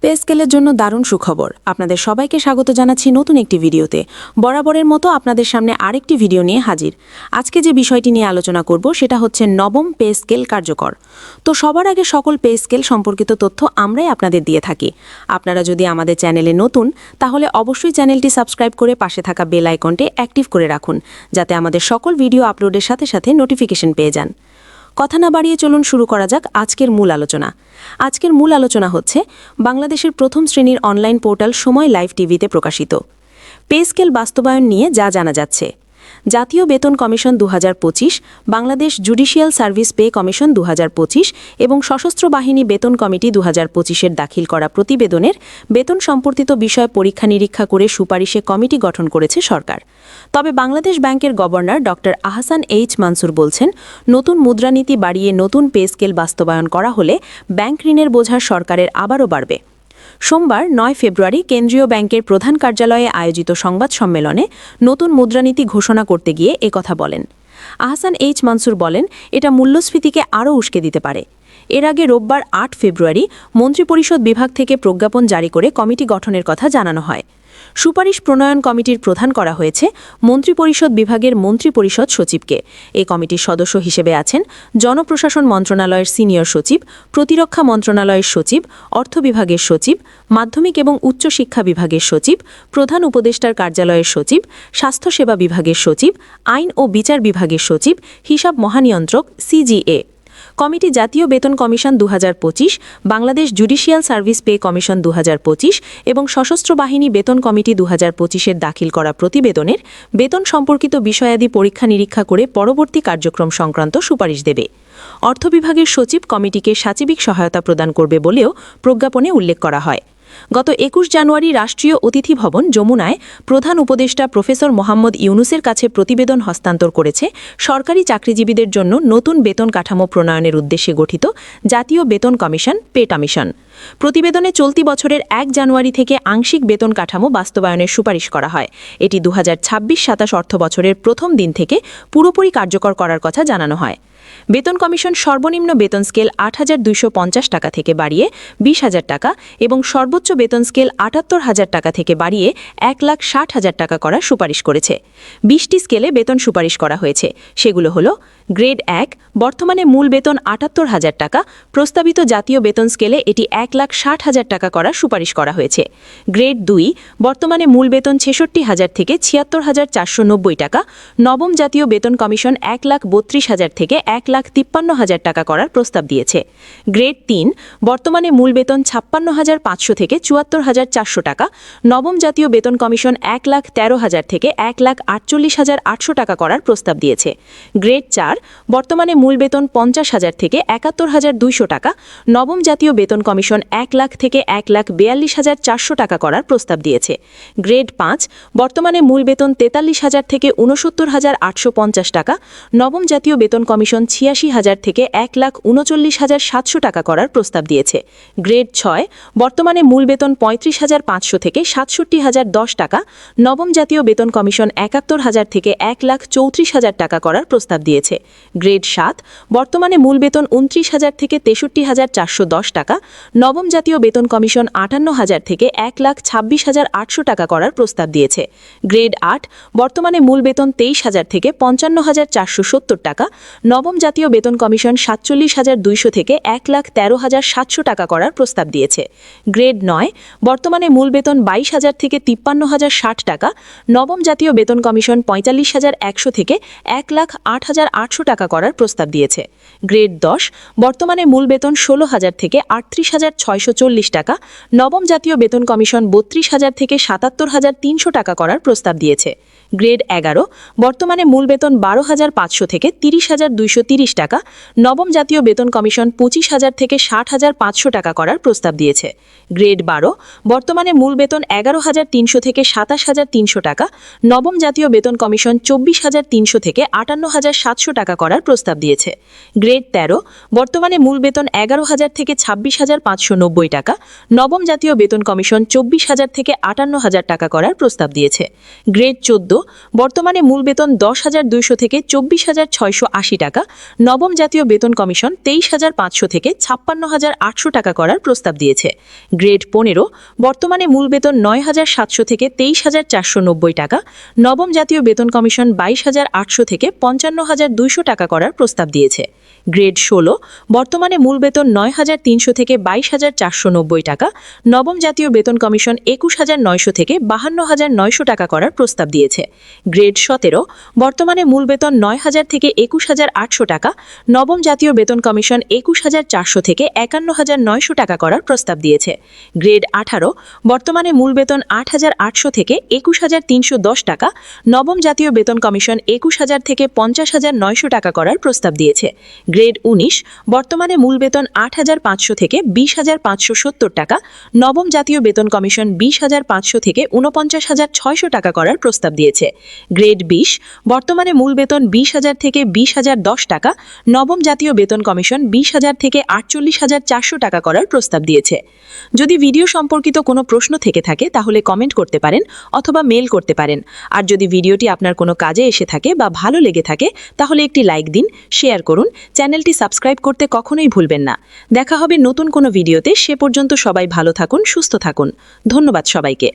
Pay স্কেলের জন্য দারুণ সুখবর। আপনাদের সবাইকে স্বাগত জানাচ্ছি নতুন একটি ভিডিওতে। বরাবরের মতো আপনাদের সামনে আরেকটি ভিডিও নিয়ে হাজির। আজকে যে বিষয়টি নিয়ে আলোচনা করব সেটা হচ্ছে নবম পে স্কেল কার্যকর। তো সবার আগে সকল পে স্কেল সম্পর্কিত তথ্য আমরাই আপনাদের দিয়ে থাকি। আপনারা যদি আমাদের চ্যানেলে নতুন, তাহলে অবশ্যই চ্যানেলটি সাবস্ক্রাইব করে পাশে থাকা বেল আইকনটি অ্যাক্টিভ করে রাখুন, যাতে আমাদের সকল ভিডিও আপলোডের সাথে সাথে নোটিফিকেশন পেয়ে যান। কথা না বাড়িয়ে চলুন শুরু করা যাক আজকের মূল আলোচনা। আজকের মূল আলোচনা হচ্ছে বাংলাদেশের প্রথম শ্রেণীর অনলাইন পোর্টাল সময় লাইভ টিভিতে প্রকাশিত পে স্কেল বাস্তবায়ন নিয়ে যা জানা যাচ্ছে। জাতীয় বেতন commission 2025, Bangladesh judicial service pay commission 2025 এবং সশস্ত্র বাহিনী বেতন কমিটি 2025-এর দাখিল করা প্রতিবেদনের বেতন সম্পর্কিত বিষয় পরীক্ষা নিরীক্ষা করে সুপারিশে কমিটি গঠন করেছে সরকার। তবে বাংলাদেশ ব্যাংকের governor doctor Ahsan H Mansur বলছেন, নতুন মুদ্রানীতি বাড়িয়ে নতুন পে স্কেল বাস্তবায়ন করা হলে ব্যাংক ঋণের বোঝা সরকারের আবারও বাড়বে। সোমবার 9 ফেব্রুয়ারি কেন্দ্রীয় ব্যাংকের প্রধান কার্যালয়ে আয়োজিত সংবাদ সম্মেলনে নতুন মুদ্রানীতি ঘোষণা করতে গিয়ে একথা বলেন। আহসান এইচ মানসুর বলেন, এটা মূল্যস্ফীতিকে আরও উস্কে দিতে পারে। এর আগে রোববার 8 ফেব্রুয়ারি মন্ত্রিপরিষদ বিভাগ থেকে প্রজ্ঞাপন জারি করে কমিটি গঠনের কথা জানানো হয়। সুপারিশ প্রণয়ন কমিটির প্রধান করা হয়েছে মন্ত্রিপরিষদ বিভাগের মন্ত্রিপরিষদ সচিবকে। এই কমিটির সদস্য হিসেবে আছেন জনপ্রশাসন মন্ত্রণালয়ের সিনিয়র সচিব, প্রতিরক্ষা মন্ত্রণালয়ের সচিব, অর্থ বিভাগের সচিব, মাধ্যমিক এবং উচ্চশিক্ষা বিভাগের সচিব, প্রধান উপদেষ্টার কার্যালয়ের সচিব, স্বাস্থ্যসেবা বিভাগের সচিব, আইন ও বিচার বিভাগের সচিব, হিসাব মহানিয়ন্ত্রক সিজিএ। কমিটি জাতীয় বেতন commission 2025, Bangladesh judicial service pay commission 2025 এবং সশস্ত্র বাহিনী বেতন কমিটি 2025-এর দাখিল করা প্রতিবেদনের বেতন সম্পর্কিত বিষয়াদি পরীক্ষা নিরীক্ষা করে পরবর্তী কার্যক্রম সংক্রান্ত সুপারিশ দেবে। অর্থ বিভাগের সচিব কমিটিকে সাচিবিক সহায়তা প্রদান করবে বলেও প্রজ্ঞাপনে উল্লেখ করা হয়। গত 21 জানুয়ারি রাষ্ট্রীয় অতিথি ভবন যমুনায় প্রধান উপদেষ্টা প্রফেসর মোহাম্মদ ইউনুসের কাছে প্রতিবেদন হস্তান্তর করেছে সরকারি চাকরিজীবীদের জন্য নতুন বেতন কাঠামো প্রণয়নের উদ্দেশ্যে গঠিত জাতীয় বেতন কমিশন পে কমিশন। প্রতিবেদনে চলতি বছরের 1 জানুয়ারি থেকে আংশিক বেতন কাঠামো বাস্তবায়নের সুপারিশ করা হয়। এটি 2026-27 অর্থ বছরের প্রথম দিন থেকে পুরোপুরি কার্যকর করার কথা জানানো হয়। বেতন কমিশন সর্বনিম্ন বেতন স্কেল 8,250 টাকা থেকে বাড়িয়ে 20,000 টাকা এবং সর্বোচ্চ বেতন স্কেল 78,000 টাকা থেকে বাড়িয়ে 1,60,000 টাকা করার সুপারিশ করেছে। 20টি স্কেলে বেতন সুপারিশ করা হয়েছে। সেগুলো হলো: গ্রেড 1, বর্তমানে মূল বেতন 78,000 টাকা, প্রস্তাবিত জাতীয় বেতন স্কেলে এটি 1,60,000 টাকা করার সুপারিশ করা হয়েছে। গ্রেড 2, বর্তমানে মূল বেতন 66,000 থেকে 76,490 টাকা, নবম জাতীয় বেতন কমিশন 1,32,000 থেকে 1,53,000 টাকা করার প্রস্তাব দিয়েছে। গ্রেড 3, বর্তমানে মূল বেতন 56,500 থেকে 74,400 টাকা, নবম জাতীয় বেতন কমিশন 1,13,000 থেকে 1,48,800 টাকা করার প্রস্তাব দিয়েছে। গ্রেড 4, বর্তমানে মূল বেতন 50,000 থেকে 71,200 টাকা, নবম জাতীয় বেতন কমিশন 1 লাখ থেকে 1,42,400 টাকা করার প্রস্তাব দিয়েছে। গ্রেড 5, বর্তমানে মূল বেতন 43,000 থেকে 69,850 টাকা, নবম জাতীয় বেতন কমিশন 86,000 থেকে 1,39,700 টাকা করার প্রস্তাব দিয়েছে। গ্রেড 6, বর্তমানে মূল বেতন 35,500 থেকে 67,010 টাকা, নবম জাতীয় বেতন কমিশন 71,000 থেকে 1,34,000 টাকা করার প্রস্তাব দিয়েছে। গ্রেড 7, বর্তমানে মূল বেতন 29,000 থেকে 63,410 টাকা, নবম জাতীয় বেতন কমিশন 58,000 থেকে 1,26,800 টাকা করার প্রস্তাব দিয়েছে। গ্রেড 8, বর্তমানে মূল বেতন 23,000 থেকে 55,470 টাকা, নবম জাতীয় বেতন কমিশন 47,200 থেকে 1,13,700 টাকা করার প্রস্তাব দিয়েছে। গ্রেড 9, বর্তমানে মূল বেতন 22,000 থেকে 53,060 টাকা, নবম জাতীয় বেতন কমিশন 45,100 থেকে 1,08,800 টাকা করার প্রস্তাব দিয়েছে। গ্রেড 10, বর্তমানে মূল বেতন 16,000 থেকে 38,640 টাকা, নবম জাতীয় বেতন কমিশন 32,000 থেকে 77,300 টাকা করার প্রস্তাব দিয়েছে। গ্রেড 11, বর্তমানে মূল বেতন 12,500 থেকে 30,230 টাকা, নবম জাতীয় বেতন কমিশন 25,000 থেকে 60,500 টাকা করার প্রস্তাব দিয়েছে। গ্রেড 12, বর্তমানে মূল বেতন 11,300 থেকে 27,300 টাকা, নবম জাতীয় বেতন কমিশন 24,300 থেকে 58,700 টাকা করার প্রস্তাব দিয়েছে। গ্রেড 13, বর্তমানে মূল বেতন 11,000 থেকে 26,590 টাকা, নবম জাতীয় বেতন কমিশন 24,000 থেকে 58,000 টাকা করার প্রস্তাব দিয়েছে। গ্রেড 14, বর্তমানে মূল বেতন 10,200 থেকে 24,680 টাকা, নবম জাতীয় বেতন কমিশন 23,500 থেকে 56,800 টাকা করার প্রস্তাব দিয়েছে। গ্রেড 15 বর্তমানে মূল বেতন 9,700 থেকে 23,490 টাকা, নবম জাতীয় বেতন কমিশন 22,800 থেকে 55,200 টাকা করার প্রস্তাব দিয়েছে। গ্রেড 16 বর্তমানে মূল বেতন 9,300 থেকে 22,490 টাকা, নবম জাতীয় বেতন কমিশন 21,900 থেকে 52,900 টাকা করার প্রস্তাব দিয়েছে। গ্রেড 17 বর্তমানে মূল বেতন 9,000 থেকে 21,800 টাকা, নবম জাতীয় বেতন কমিশন 21,400 থেকে 51,900 টাকা করার প্রস্তাব দিয়েছে। গ্রেড 18 বর্তমানে মূল বেতন 8,800 থেকে 21,310 টাকা, নবম জাতীয় বেতন কমিশন 21,000 থেকে 50,900 টাকা করার প্রস্তাব দিয়েছে। গ্রেড 19 বর্তমানে মূল বেতন 8,500 থেকে 20,570 টাকা, নবম জাতীয় বেতন কমিশন 20,500 থেকে 49,600 টাকা করার প্রস্তাব দিয়েছে। গ্রেড 20 বর্তমানে মূল বেতন 20,000 থেকে 20,010 টাকা, নবম জাতীয় বেতন কমিশন 20,000 থেকে 48,400 টাকা করার প্রস্তাব দিয়েছে। যদি ভিডিও সম্পর্কিত কোনো প্রশ্ন থেকে থাকে তাহলে কমেন্ট করতে পারেন অথবা মেল করতে পারেন। আর যদি ভিডিওটি আপনার কোনো কাজে এসে থাকে বা ভালো লেগে থাকে তাহলে একটি লাইক দিন, শেয়ার করুন, চ্যানেলটি সাবস্ক্রাইব করতে কখনোই ভুলবেন না। দেখা হবে নতুন কোনো ভিডিওতে, সে পর্যন্ত সবাই ভালো থাকুন, সুস্থ থাকুন। ধন্যবাদ সবাইকে।